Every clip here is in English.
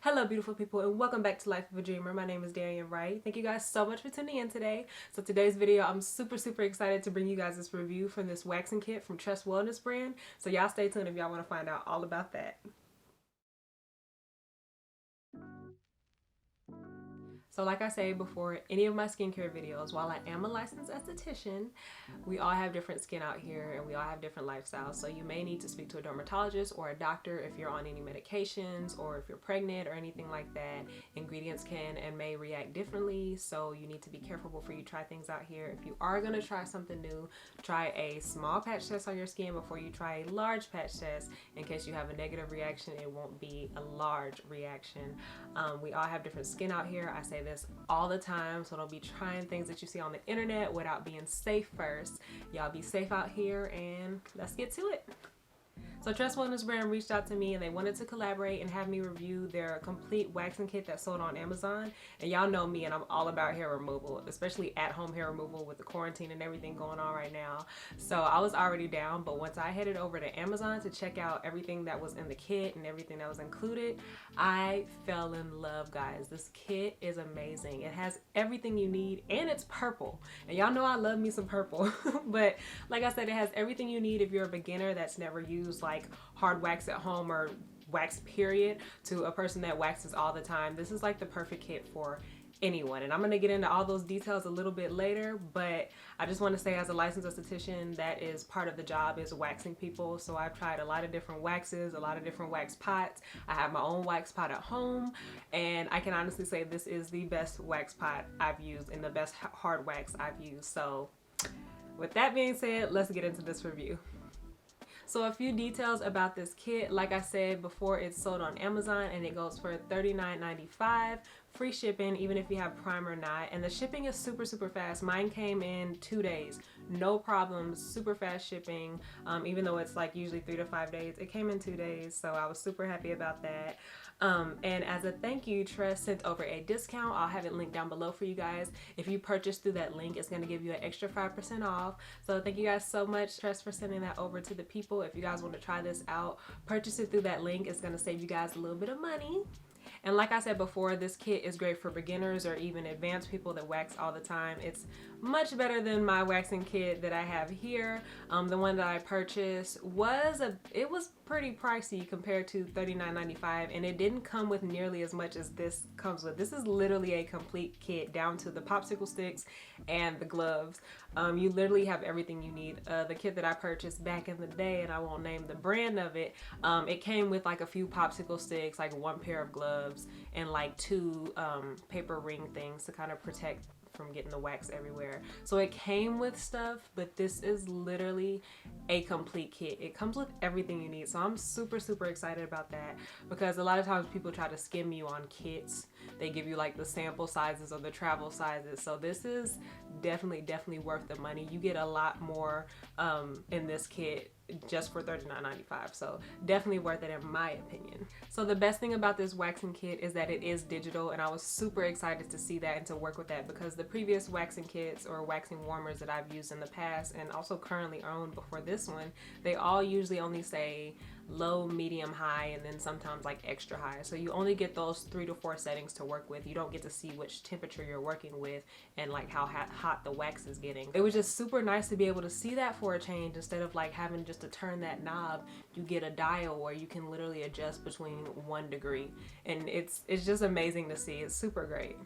Hello beautiful people and welcome back to Life of a Dreamer. My name is Darian Wright. Thank you guys so much for tuning in today. So today's video, I'm super excited to bring you guys this review from this waxing kit from Tress Wellness brand. So y'all stay tuned if y'all want to find out all about that. So like I say before any of my skincare videos, while I am a licensed esthetician, we all have different skin out here and we all have different lifestyles. So you may need to speak to a dermatologist or a doctor if you're on any medications or if you're pregnant or anything like that. Ingredients can and may react differently, so you need to be careful before you try things out here. If you are going to try something new, try a small patch test on your skin before you try a large patch test. In case you have a negative reaction, it won't be a large reaction. We all have different skin out here. I say this all the time, so don't be trying things that you see on the internet without being safe first. Y'all be safe out here and let's get to it. So Tress Wellness brand reached out to me and they wanted to collaborate and have me review their complete waxing kit that's sold on Amazon. And y'all know me and I'm all about hair removal, especially at-home hair removal with the quarantine and everything going on right now. So I was already down, but once I headed over to Amazon to check out everything that was in the kit and everything that was included, I fell in love, guys. This kit is amazing. It has everything you need and it's purple. And y'all know I love me some purple. But like I said, it has everything you need if you're a beginner that's never used like hard wax at home or wax period to a person that waxes all the time. This is like the perfect kit for anyone, and I'm going to get into all those details a little bit later, but I just want to say, as a licensed esthetician, that is part of the job, is waxing people. So I've tried a lot of different waxes, a lot of different wax pots. I have my own wax pot at home, and I can honestly say this is the best wax pot I've used and the best hard wax I've used. So with that being said, let's get into this review. So a few details about this kit. Like I said before, it's sold on Amazon and it goes for $39.95, free shipping even if you have Prime or not, and the shipping is super fast. Mine came in 2 days, no problems, super fast shipping. Even though it's like usually 3 to 5 days, it came in 2 days, so I was super happy about that. And as a thank you, Tress sent over a discount. I'll have it linked down below for you guys. If you purchase through that link, it's going to give you an extra 5% off. So thank you guys so much, Tress, for sending that over to the people. If you guys want to try this out, purchase it through that link. It's going to save you guys a little bit of money. And like I said before, this kit is great for beginners or even advanced people that wax all the time. It's much better than my waxing kit that I have here. The one that I purchased was pretty pricey compared to $39.95, and it didn't come with nearly as much as this comes with. This is literally a complete kit down to the popsicle sticks and the gloves. You literally have everything you need. The kit that I purchased back in the day, and I won't name the brand of it, it came with like a few popsicle sticks, like 1 pair of gloves, and like 2 paper ring things to kind of protect from getting the wax everywhere. So it came with stuff, but this is literally a complete kit. It comes with everything you need. So I'm super excited about that, because a lot of times people try to skim you on kits. They give you like the sample sizes or the travel sizes. So this is definitely worth the money. You get a lot more in this kit just for $39.95, so definitely worth it in my opinion. So the best thing about this waxing kit is that it is digital, and I was super excited to see that and to work with that, because the previous waxing kits or waxing warmers that I've used in the past and also currently own before this one, they all usually only say low, medium, high, and then sometimes like extra high. So you only get those 3 to 4 settings to work with. You don't get to see which temperature you're working with and like how hot the wax is getting. It was just super nice to be able to see that for a change, instead of like having just to turn that knob. You get a dial where you can literally adjust between 1 degree, and it's just amazing to see. It's super great.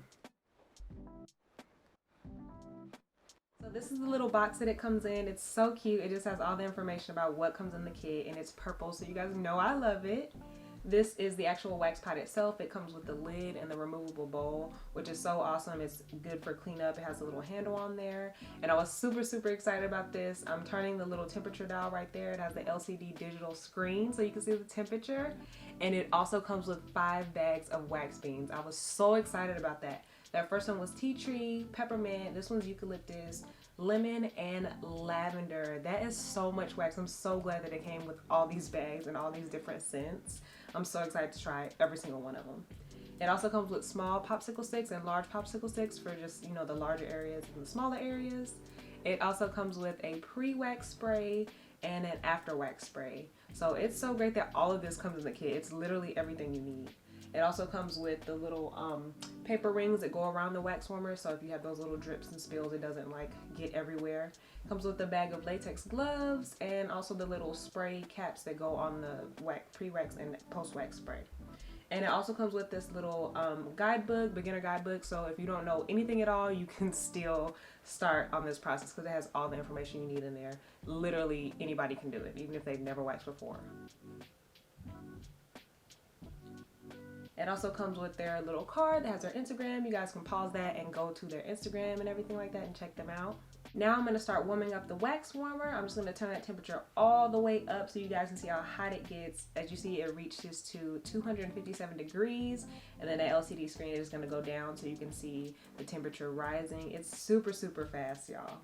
So this is the little box that it comes in. It's so cute. It just has all the information about what comes in the kit, and it's purple, so you guys know I love it. This is the actual wax pot itself. It comes with the lid and the removable bowl, which is so awesome. It's good for cleanup. It has a little handle on there, and I was super excited about this. I'm turning the little temperature dial right there. It has the LCD digital screen so you can see the temperature, and it also comes with 5 bags of wax beans. I was so excited about that. That first one was tea tree, peppermint. This one's eucalyptus, lemon, and lavender. That is so much wax. I'm so glad that it came with all these bags and all these different scents. I'm so excited to try every single one of them. It also comes with small popsicle sticks and large popsicle sticks for just, you know, the larger areas and the smaller areas. It also comes with a pre-wax spray and an after wax spray. So it's so great that all of this comes in the kit. It's literally everything you need. It also comes with the little paper rings that go around the wax warmer, so if you have those little drips and spills, it doesn't like get everywhere. It comes with a bag of latex gloves and also the little spray caps that go on the pre-wax and post-wax spray. And it also comes with this little guidebook, beginner guidebook, so if you don't know anything at all, you can still start on this process because it has all the information you need in there. Literally anybody can do it, even if they've never waxed before. It also comes with their little card that has their Instagram. You guys can pause that and go to their Instagram and everything like that and check them out. Now I'm going to start warming up the wax warmer. I'm just going to turn that temperature all the way up so you guys can see how hot it gets. As you see, it reaches to 257 degrees, and then the LCD screen is going to go down so you can see the temperature rising. It's super, super fast, y'all.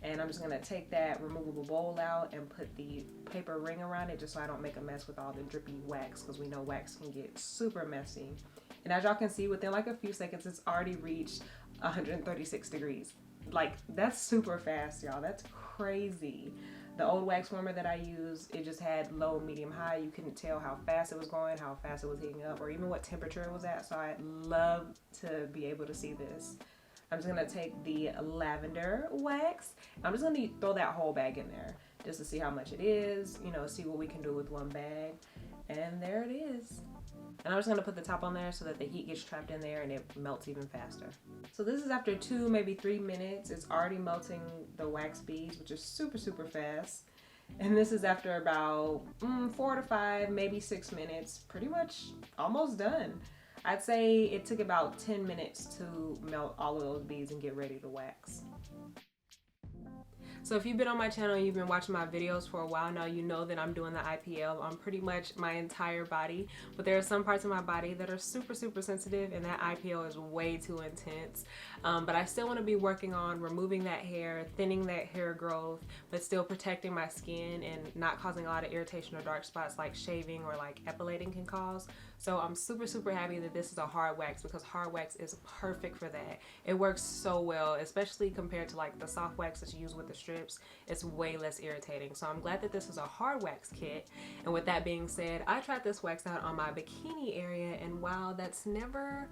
And I'm just going to take that removable bowl out and put the paper ring around it just so I don't make a mess with all the drippy wax, because we know wax can get super messy. And as y'all can see, within like a few seconds, it's already reached 136 degrees. Like, that's super fast, y'all. That's crazy. The old wax warmer that I used, it just had low, medium, high. You couldn't tell how fast it was going, how fast it was heating up, or even what temperature it was at. So I'd love to be able to see this. I'm just going to take the lavender wax. I'm just going to throw that whole bag in there just to see how much it is, you know, see what we can do with one bag. And there it is. And I'm just going to put the top on there so that the heat gets trapped in there and it melts even faster. So this is after 2, maybe 3 minutes. It's already melting the wax beads, which is super, super fast. And this is after about 4 to 5, maybe 6 minutes. Pretty much almost done. I'd say it took about 10 minutes to melt all of those beads and get ready to wax. So if you've been on my channel and you've been watching my videos for a while now, you know that I'm doing the IPL on pretty much my entire body. But there are some parts of my body that are super, super sensitive, and that IPL is way too intense. But I still want to be working on removing that hair, thinning that hair growth, but still protecting my skin and not causing a lot of irritation or dark spots like shaving or like epilating can cause. So I'm super, super happy that this is a hard wax, because hard wax is perfect for that. It works so well, especially compared to like the soft wax that you use with the strips. It's way less irritating. So I'm glad that this is a hard wax kit. And with that being said, I tried this wax out on my bikini area, and while that's never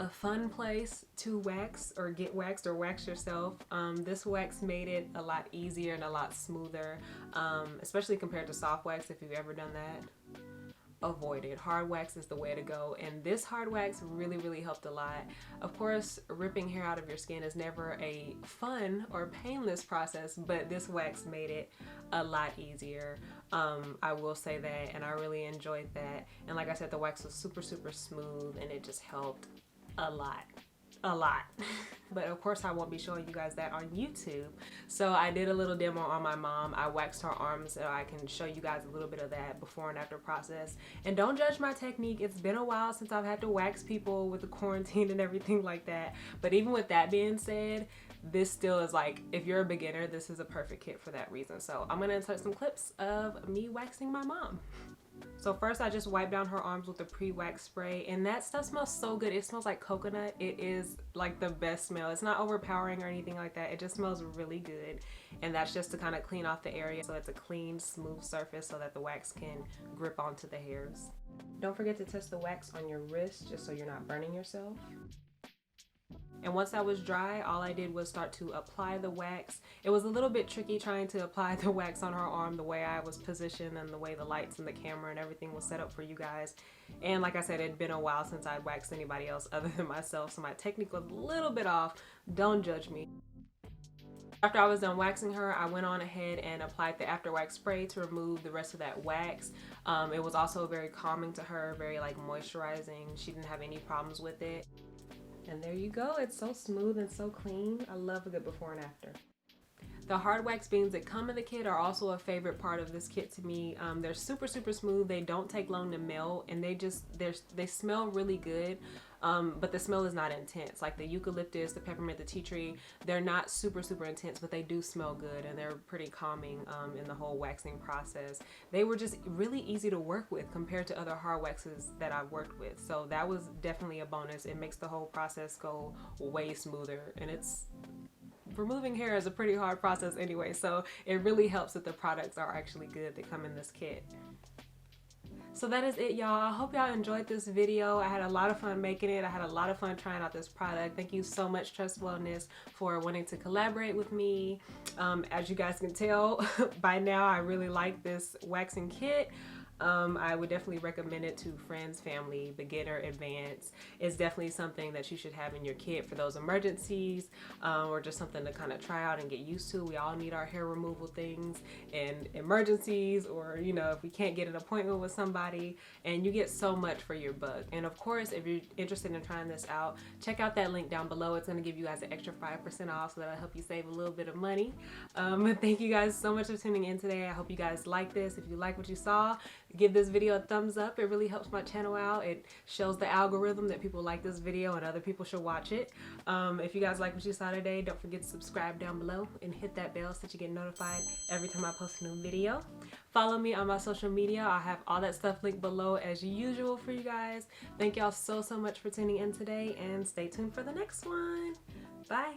a fun place to wax or get waxed or wax yourself, this wax made it a lot easier and a lot smoother, especially compared to soft wax. If you've ever done that, avoid it. Hard wax is the way to go, and this hard wax really, really helped a lot. Of course, ripping hair out of your skin is never a fun or painless process, but this wax made it a lot easier. I will say that, and I really enjoyed that. And like I said, the wax was super, super smooth, and it just helped a lot. But of course I won't be showing you guys that on YouTube. So I did a little demo on my mom. I waxed her arms so I can show you guys a little bit of that before and after process. And don't judge my technique. It's been a while since I've had to wax people with the quarantine and everything like that. But even with that being said, this still is like, if you're a beginner, this is a perfect kit for that reason. So I'm gonna insert some clips of me waxing my mom. So first I just wiped down her arms with the pre-wax spray, and that stuff smells so good. It smells like coconut. It is like the best smell. It's not overpowering or anything like that. It just smells really good. And that's just to kind of clean off the area so it's a clean, smooth surface so that the wax can grip onto the hairs. Don't forget to test the wax on your wrist just so you're not burning yourself. And once that was dry, all I did was start to apply the wax. It was a little bit tricky trying to apply the wax on her arm the way I was positioned and the way the lights and the camera and everything was set up for you guys. And like I said, it'd been a while since I'd waxed anybody else other than myself, so my technique was a little bit off. Don't judge me. After I was done waxing her, I went on ahead and applied the after wax spray to remove the rest of that wax. It was also very calming to her, very like moisturizing. She didn't have any problems with it. And there you go. It's so smooth and so clean. I love a good before and after. The hard wax beads that come in the kit are also a favorite part of this kit to me. They're super, super smooth. They don't take long to melt, and they smell really good. But the smell is not intense. Like the eucalyptus, the peppermint, the tea tree, they're not super, super intense, but they do smell good, and they're pretty calming in the whole waxing process. They were just really easy to work with compared to other hard waxes that I've worked with. So that was definitely a bonus. It makes the whole process go way smoother, and removing hair is a pretty hard process anyway, so it really helps that the products are actually good that come in this kit. So that is it, y'all. I hope y'all enjoyed this video. I had a lot of fun making it. I had a lot of fun trying out this product. Thank you so much, Tress Wellness, for wanting to collaborate with me. As you guys can tell by now, I really like this waxing kit. I would definitely recommend it to friends, family, beginner, advanced. It's definitely something that you should have in your kit for those emergencies, or just something to kind of try out and get used to. We all need our hair removal things in emergencies, or you know, if we can't get an appointment with somebody, and you get so much for your buck. And of course, if you're interested in trying this out, check out that link down below. It's going to give you guys an extra 5% off, so that'll help you save a little bit of money. Thank you guys so much for tuning in today. I hope you guys like this. If you like what you saw, give this video a thumbs up. It really helps my channel out. It shows the algorithm that people like this video and other people should watch it. If you guys like what you saw today, don't forget to subscribe down below and hit that bell so that you get notified every time I post a new video. Follow me on my social media. I'll have all that stuff linked below as usual for you guys. Thank y'all so much for tuning in today, and stay tuned for the next one. Bye.